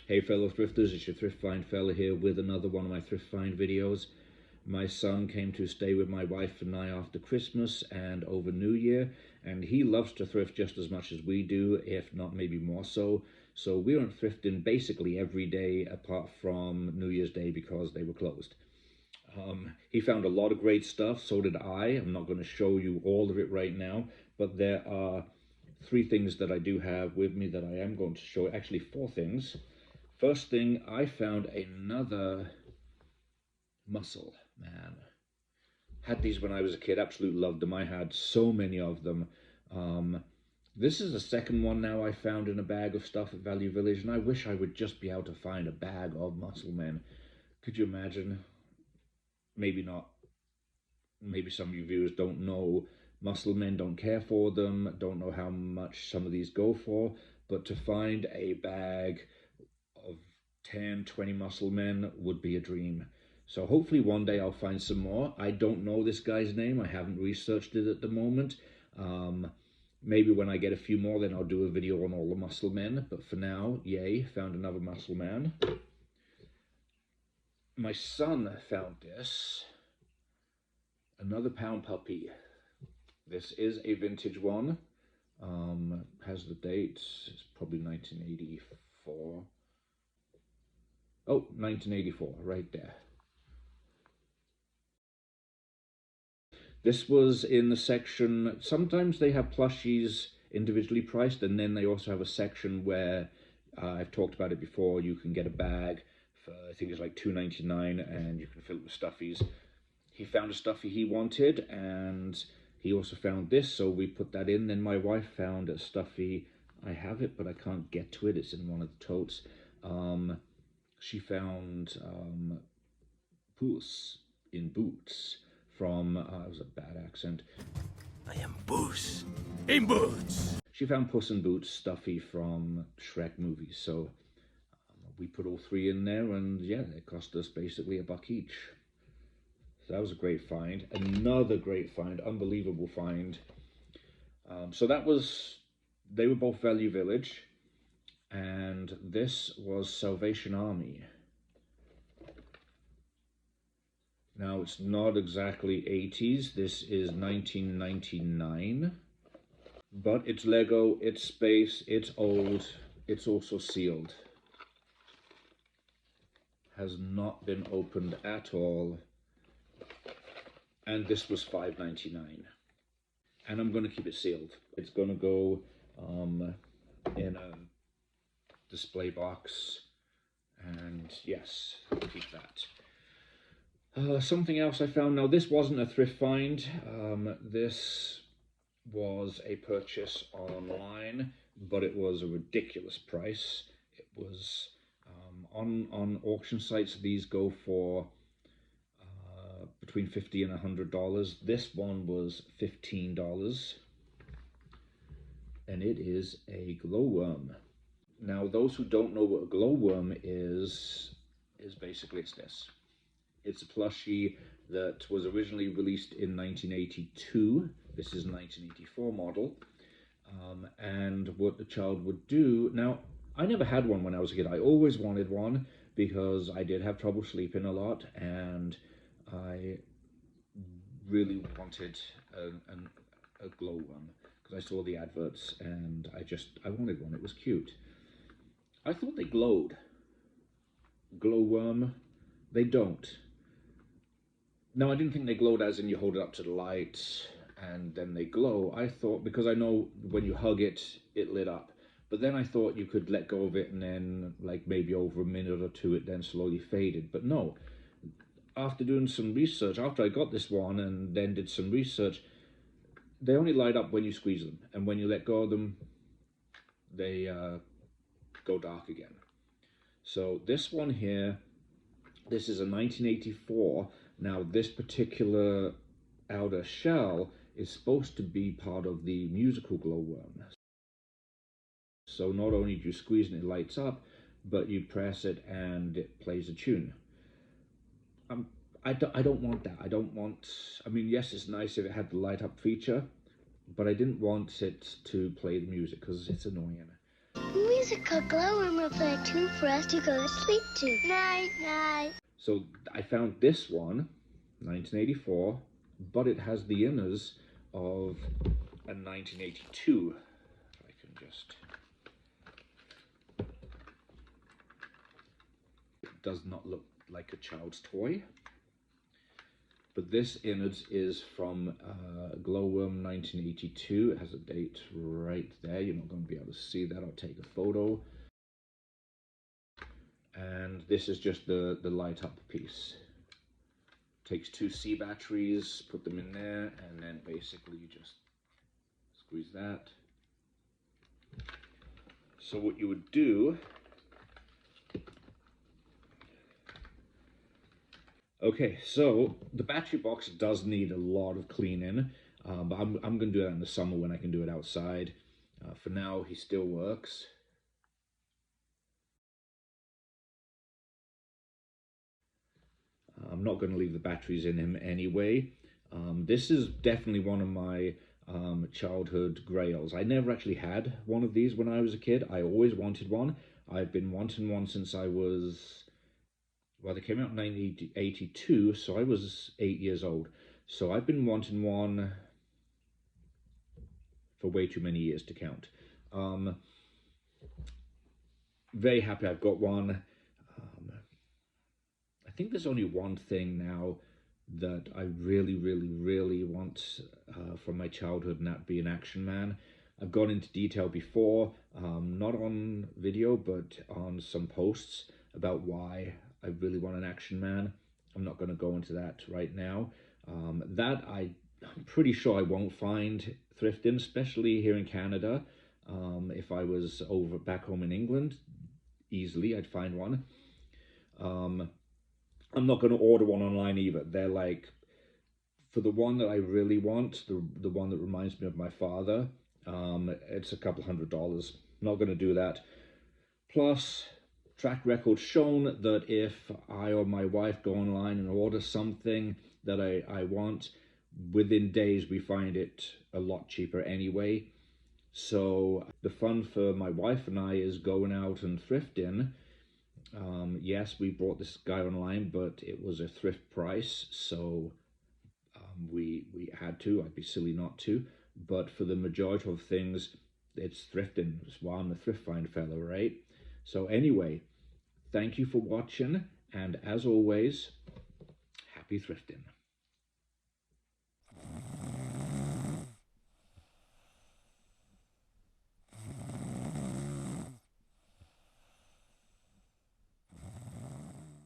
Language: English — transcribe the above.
Hey fellow thrifters, it's your Thrift Find fella here with another one of my Thrift Find videos. My son came to stay with my wife for nigh after Christmas and over New Year, and he loves to thrift just as much as we do, if not maybe more so. So we went thrifting basically every day apart from New Year's Day because they were closed. He found a lot of great stuff, so did I. I'm not going to show you all of it right now, but there are 3 things that I do have with me that I am going to show. Actually 4 things. First thing, I found another M.U.S.C.L.E, man. Had these when I was a kid, absolutely loved them. I had so many of them. This is the second one now I found in a bag of stuff at Value Village, and I wish I would just be able to find a bag of M.U.S.C.L.E men. Could you imagine? Maybe not. Maybe some of you viewers don't know. M.U.S.C.L.E men don't care for them, don't know how much some of these go for, but to find a bag of 10, 20 M.U.S.C.L.E men would be a dream. So hopefully one day I'll find some more. I don't know this guy's name. I haven't researched it at the moment. Maybe when I get a few more, then I'll do a video on all the M.U.S.C.L.E men. But for now, yay, found another M.U.S.C.L.E man. My son found this. Another pound puppy. This is a vintage one. Has the dates. It's probably 1984. Oh, 1984, right there. This was in the section, sometimes they have plushies individually priced, and then they also have a section where, I've talked about it before, you can get a bag for, I think it's like $2.99, and you can fill it with stuffies. He found a stuffy he wanted, and he also found this, so we put that in. Then my wife found a stuffy. I have it, but I can't get to it. It's in one of the totes. She found Puss in Boots from, it was a bad accent. I am Puss in Boots. She found Puss in Boots stuffy from Shrek movies, so we put all 3 in there, and yeah, it cost us basically $1 each. So that was a great find. Another great find, unbelievable find. So that was, they were both Value Village, and this was Salvation Army. Now it's not exactly 80s, this is 1999, but it's Lego, it's space, it's old, it's also sealed. Has not been opened at all. And this was $5.99, and I'm going to keep it sealed. It's going to go in a display box, and yes, keep that. Something else I found. Now this wasn't a thrift find. This was a purchase online, but it was a ridiculous price. It was on auction sites. These go for between $50 and $100. This one was $15, and it is a glowworm. Now, those who don't know what a glowworm is basically it's this. It's a plushie that was originally released in 1982. This is a 1984 model, and what the child would do. Now, I never had one when I was a kid. I always wanted one because I did have trouble sleeping a lot, and I really wanted a glowworm because I saw the adverts, and I wanted one. It was cute. I thought they glowed. Glowworm, they don't. Now, I didn't think they glowed as in you hold it up to the light and then they glow. I thought, because I know when you hug it, it lit up. But then I thought you could let go of it and then, like, maybe over a minute or 2, it then slowly faded. But no. After doing some research, after I got this one and then did some research, they only light up when you squeeze them. And when you let go of them, they go dark again. So this one here, this is a 1984. Now this particular outer shell is supposed to be part of the musical Gloworm. So not only do you squeeze and it lights up, but you press it and it plays a tune. I don't want that. I mean, yes, it's nice if it had the light up feature, but I didn't want it to play the music because it's annoying. Musical Gloworm will play a tune for us to go to sleep to. Night, night. So I found this one, 1984, but it has the inners of a 1982. If I can just... It does not look like a child's toy. But this innards is from Gloworm 1982. It has a date right there. You're not going to be able to see that. I'll take a photo. And this is just the light up piece. Takes 2 C batteries, put them in there, and then basically you just squeeze that. So what you would do... Okay, so the battery box does need a lot of cleaning, but I'm going to do that in the summer when I can do it outside. For now, he still works. I'm not going to leave the batteries in him anyway. This is definitely one of my childhood grails. I never actually had one of these when I was a kid. I always wanted one. I've been wanting one since I was... Well, they came out in 1982, so I was 8 years old. So I've been wanting one for way too many years to count. Very happy I've got one. I think there's only one thing now that I really want from my childhood, and that'd be an Action Man. I've gone into detail before, not on video, but on some posts about why I really want an Action Man. I'm not going to go into that right now. That I'm pretty sure I won't find thrifting, especially here in Canada. If I was over back home in England, easily I'd find one. I'm not going to order one online either. They're like, for the one that I really want, the one that reminds me of my father, it's a couple $100. Not going to do that. Plus, track record shown that if I or my wife go online and order something that I want, within days we find it a lot cheaper anyway. So the fun for my wife and I is going out and thrifting. Yes, we bought this guy online, but it was a thrift price, so we had to. I'd be silly not to. But for the majority of things, it's thrifting. That's why I'm a thrift find fellow, right? So anyway, thank you for watching, and as always, happy thrifting.